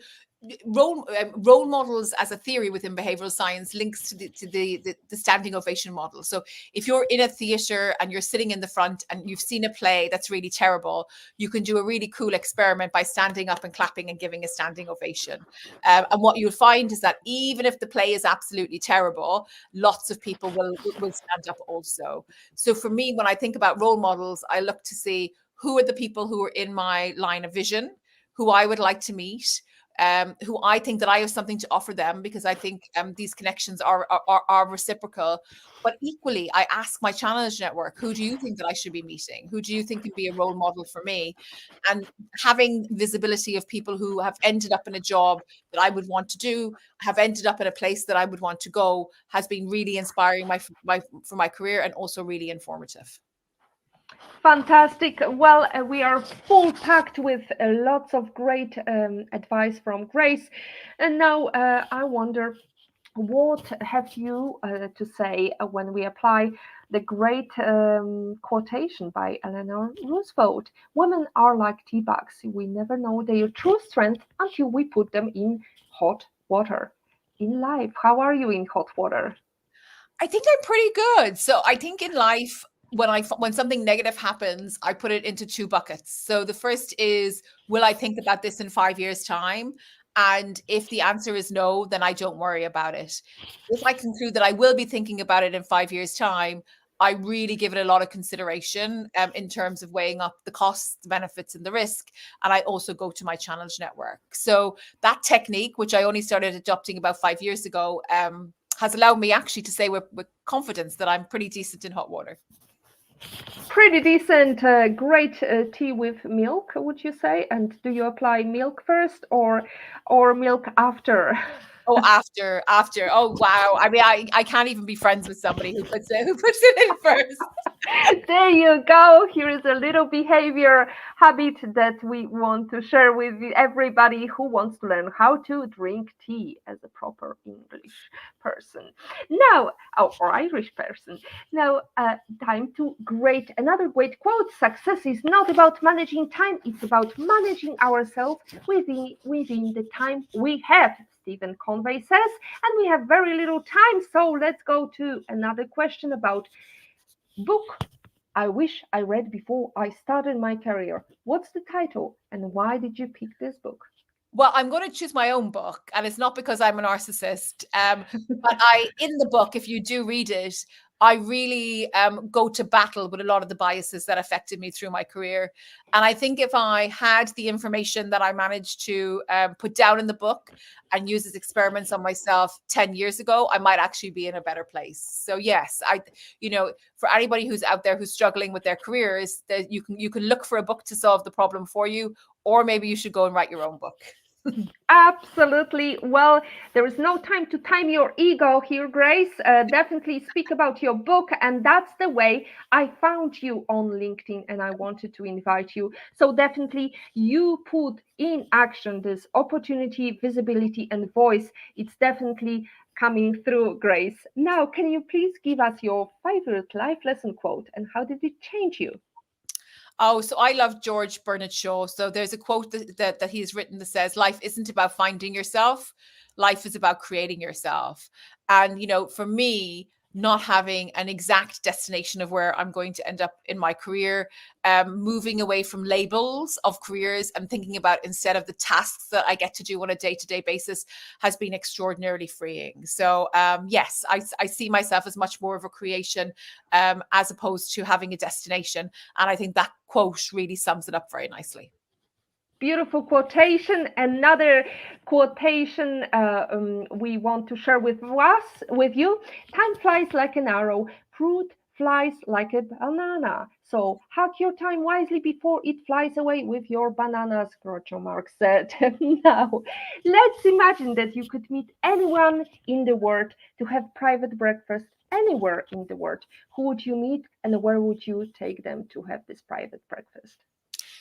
role models as a theory within behavioral science links to the standing ovation model. So if you're in a theater and you're sitting in the front and you've seen a play that's really terrible, you can do a really cool experiment by standing up and clapping and giving a standing ovation. And what you'll find is that even if the play is absolutely terrible, lots of people will stand up also. So for me, when I think about role models, I look to see who are the people who are in my line of vision, who I would like to meet, who I think that I have something to offer them, because I think these connections are reciprocal. But equally, I ask my challenge network, who do you think that I should be meeting? Who do you think can be a role model for me? And having visibility of people who have ended up in a job that I would want to do, have ended up in a place that I would want to go, has been really inspiring for my career, and also really informative. Fantastic. Well, we are full packed with lots of great advice from Grace. And now I wonder, what have you to say when we apply the great quotation by Eleanor Roosevelt? Women are like tea bags. We never know their true strength until we put them in hot water. In life, how are you in hot water? I think I'm pretty good. So I think in life, when something negative happens, I put it into two buckets. So the first is, will I think about this in 5 years' time? And if the answer is no, then I don't worry about it. If I conclude that I will be thinking about it in 5 years' time, I really give it a lot of consideration in terms of weighing up the costs, the benefits, and the risk. And I also go to my challenge network. So that technique, which I only started adopting about 5 years ago, has allowed me actually to say with confidence that I'm pretty decent in hot water. Pretty decent, great tea with milk, would you say? And do you apply milk first or milk after? Oh, after. Oh, wow. I mean, I can't even be friends with somebody who puts it in first. There you go. Here is a little behavior habit that we want to share with everybody who wants to learn how to drink tea as a proper English person. Now, or Irish person. Now, time to another great quote. Success is not about managing time, it's about managing ourselves within the time we have. Stephen Convey says, and we have very little time, so let's go to another question about book I wish I read before I started my career. What's the title and why did you pick this book? Well, I'm going to choose my own book, and it's not because I'm a narcissist. But in the book, if you do read it, I really go to battle with a lot of the biases that affected me through my career. And I think if I had the information that I managed to put down in the book and use as experiments on myself 10 years ago, I might actually be in a better place. So yes, for anybody who's out there who's struggling with their careers, that you can look for a book to solve the problem for you, or maybe you should go and write your own book. Absolutely. Well, there is no time to time your ego here, Grace. Definitely speak about your book. And that's the way I found you on LinkedIn and I wanted to invite you. So, definitely, you put in action this opportunity, visibility, and voice. It's definitely coming through, Grace. Now, can you please give us your favorite life lesson quote and how did it change you? Oh, so I love George Bernard Shaw. So there's a quote that he's written that says, "Life isn't about finding yourself. Life is about creating yourself." And, for me, not having an exact destination of where I'm going to end up in my career, moving away from labels of careers and thinking about instead of the tasks that I get to do on a day-to-day basis has been extraordinarily freeing. So, yes, I see myself as much more of a creation as opposed to having a destination. And I think that quote really sums it up very nicely. Beautiful quotation. Another quotation we want to share with you. Time flies like an arrow. Fruit flies like a banana. So hack your time wisely before it flies away with your bananas, Groucho Marx said. Now, let's imagine that you could meet anyone in the world to have private breakfast anywhere in the world. Who would you meet and where would you take them to have this private breakfast?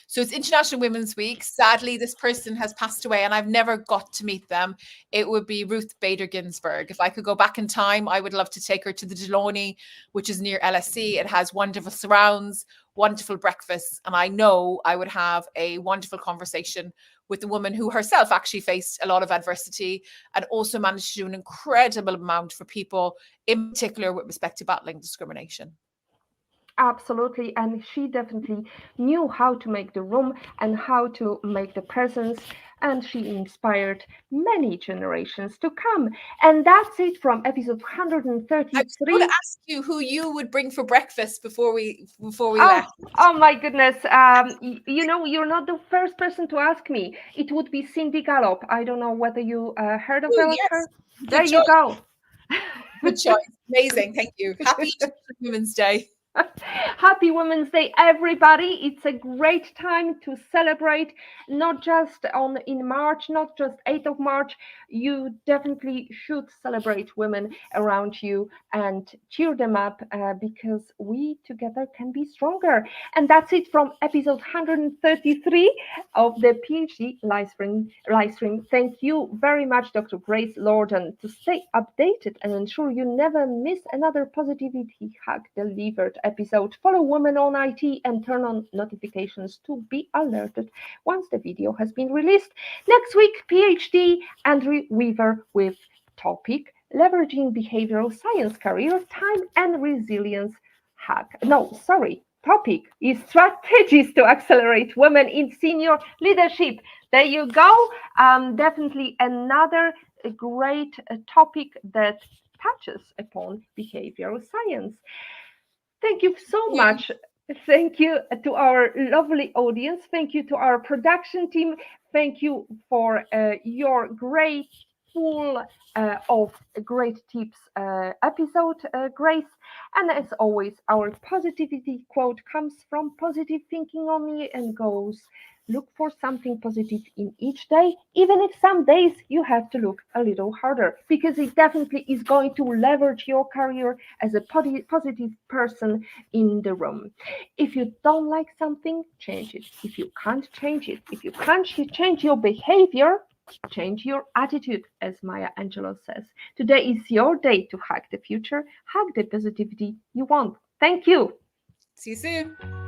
So it's International Women's Week. Sadly, this person has passed away and I've never got to meet them. It would be Ruth Bader Ginsburg. If I could go back in time, I would love to take her to the Delaunay, which is near LSE. It has wonderful surrounds, wonderful breakfasts. And I know I would have a wonderful conversation with the woman who herself actually faced a lot of adversity and also managed to do an incredible amount for people, in particular with respect to battling discrimination. Absolutely, and she definitely knew how to make the room and how to make the presence, and she inspired many generations to come. And that's it from episode I was going to 133. ask you who you would bring for breakfast before we Oh, left. oh my goodness. You know, you're not the first person to ask me. It would be Cindy Gallop. I don't know whether you heard Oh about yes, her. There good you choice. go. Good choice. Amazing. Thank you. Happy International Women's Day. Happy Women's Day, everybody. It's a great time to celebrate, not just on in March, not just 8th of March. You definitely should celebrate women around you and cheer them up because we together can be stronger. And that's it from episode 133 of the PhD live stream. Thank you very much, Dr. Grace Lordan. To stay updated and ensure you never miss another positivity hack delivered episode, follow Women on IT and turn on notifications to be alerted once the video has been released. Next week, PhD Andrew Weaver with topic leveraging behavioral science career time and resilience hack. No, sorry. Topic is strategies to accelerate women in senior leadership. There you go. Definitely another great topic that touches upon behavioral science. Thank you so You. much. Thank you to our lovely audience. Thank you to our production team. Thank you for your great, full of great tips episode, Grace. And as always, our positivity quote comes from positive thinking only and goes, look for something positive in each day, even if some days you have to look a little harder, because it definitely is going to leverage your career as a positive person in the room. If you don't like something, change it. If you can't change it, if you can't change your behavior, change your attitude, as Maya Angelou says. Today is your day to hack the future, hack the positivity you want. Thank you. See you soon.